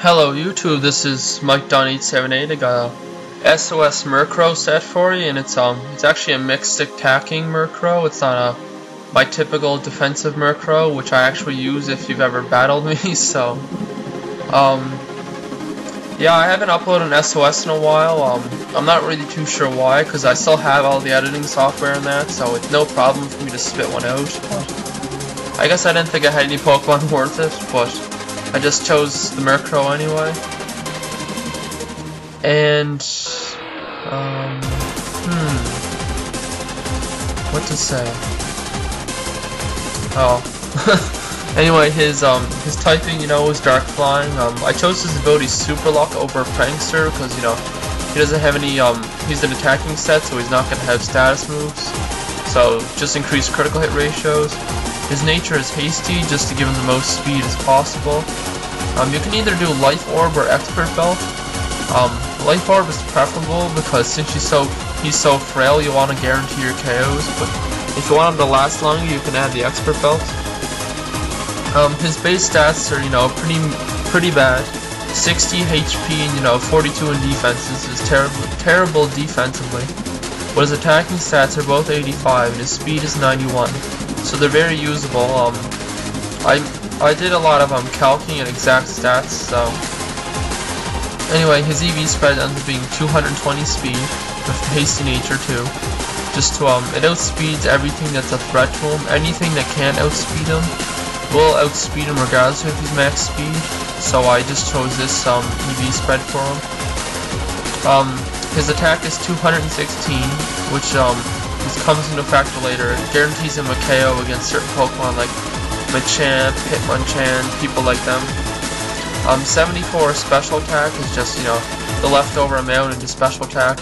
Hello YouTube, this is Mike.878. I got a SOS Murkrow set for you, and it's actually a mixed attacking Murkrow. It's not my typical defensive Murkrow, which I actually use if you've ever battled me. So yeah, I haven't uploaded an SOS in a while. I'm not really too sure why, because I still have all the editing software and that, so it's no problem for me to spit one out. But I guess I didn't think I had any Pokemon worth it, but I just chose the Murkrow anyway. And what to say? Oh, anyway, his typing, is Dark Flying. I chose his ability Super Luck over Prankster because he doesn't have any. He's an attacking set, so he's not gonna have status moves. So just increase critical hit ratios. His nature is Hasty, just to give him the most speed as possible. You can either do Life Orb or Expert Belt. Life Orb is preferable because since he's so frail, you want to guarantee your KOs. But if you want him to last longer, you can add the Expert Belt. His base stats are pretty bad. 60 HP and 42 in defenses is terrible defensively. But his attacking stats are both 85 and his speed is 91. So they're very usable. I did a lot of calcing and exact stats. So anyway, his EV spread ends up being 220 speed with hasty nature too. Just to it outspeeds everything that's a threat to him. Anything that can't outspeed him will outspeed him regardless if he's max speed. So I just chose this EV spread for him. His attack is 216, which comes into factor later. It guarantees him a KO against certain Pokemon like Machamp, Hitmonchan, people like them. 74 special attack is just the leftover amount into special attack.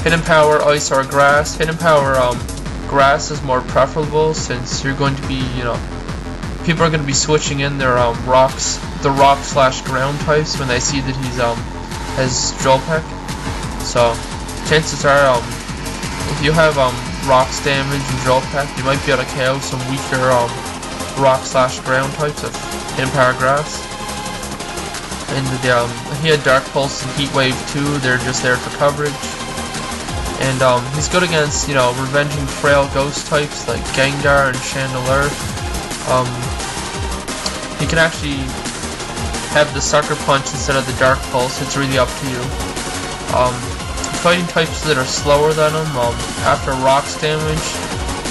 Hidden power Ice or Grass. Hidden power Grass is more preferable since you're going to be people are going to be switching in their the rock/ground types when they see that he's has Peck. So chances are if you have rocks damage and Peck, you might be able to KO some weaker rock/ground types of Hidden Power Grass. And he had Dark Pulse and Heat Wave too. They're just there for coverage. And he's good against revenging frail ghost types like Gengar and Chandelure. He can actually have the Sucker Punch instead of the Dark Pulse. It's really up to you. Fighting types that are slower than him, after rocks damage,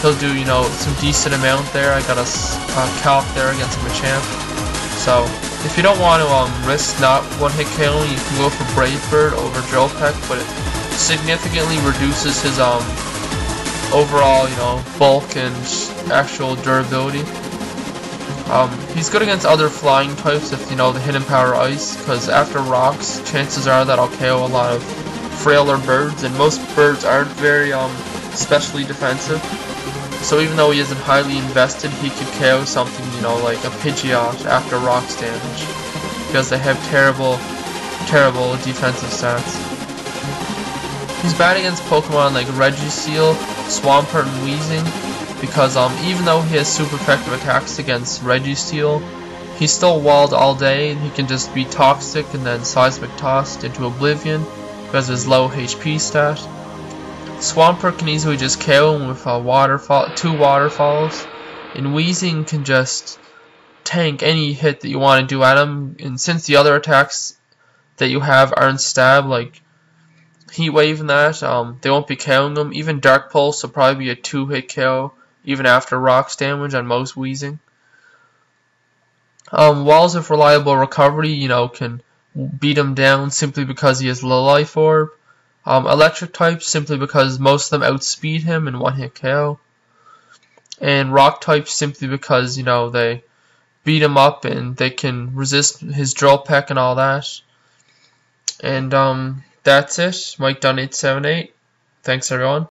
he'll do some decent amount there. I got a calc there against Machamp. So if you don't want to risk not one-hit KOing, you can go for Brave Bird over Peck, but it significantly reduces his overall bulk and actual durability. He's good against other flying types if the Hidden Power Ice, because after rocks, chances are that I'll KO a lot of frailer birds, and most birds aren't very specially defensive. So even though he isn't highly invested, he could KO something like a Pidgeot after rocks damage, because they have terrible defensive stats. He's bad against Pokemon like Registeel, Swampert, and Weezing, because even though he has super effective attacks against Registeel, he's still walled all day, and he can just be toxic and then seismic tossed into oblivion because of his low HP stat. Swampert can easily just KO him with two waterfalls, and Weezing can just tank any hit that you want to do at him, and since the other attacks that you have aren't stab, like Heat Wave and that, they won't be KOing him. Even Dark Pulse will probably be a 2-hit KO, even after rocks damage on most Weezing. Walls of Reliable Recovery, can beat him down simply because he has low Life Orb. Electric types simply because most of them outspeed him in one-hit KO. And rock types simply because they beat him up and they can resist his Peck and all that. And that's it. Mike.878. Thanks everyone.